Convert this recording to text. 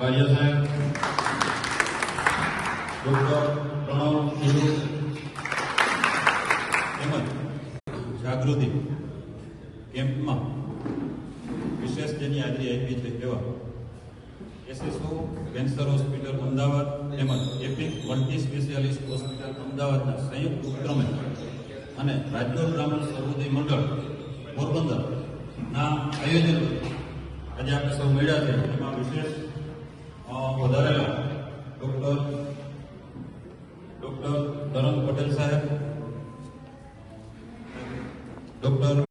કાળિયા સાહેબ, ડોક્ટર પ્રણવ ગુરુ તેમજ જાગૃતિ કેમ્પમાં વિશેષ જેની હાજરી આપી છે એવા એસએસઓ કેન્સર હોસ્પિટલ અમદાવાદ તેમજ એપિક મલ્ટી સ્પેશિયાલિસ્ટ હોસ્પિટલ અમદાવાદના સંયુક્ત ઉપક્રમે અને રાજકોટ બ્રાહ્મણ સર્વોદય મંડળ પોરબંદરના આયોજન આજે આપણે સૌ મળ્યા છે. એમાં વિશેષ વધારેલા ડોક્ટર તરણ પટેલ સાહેબ, ડોક્ટર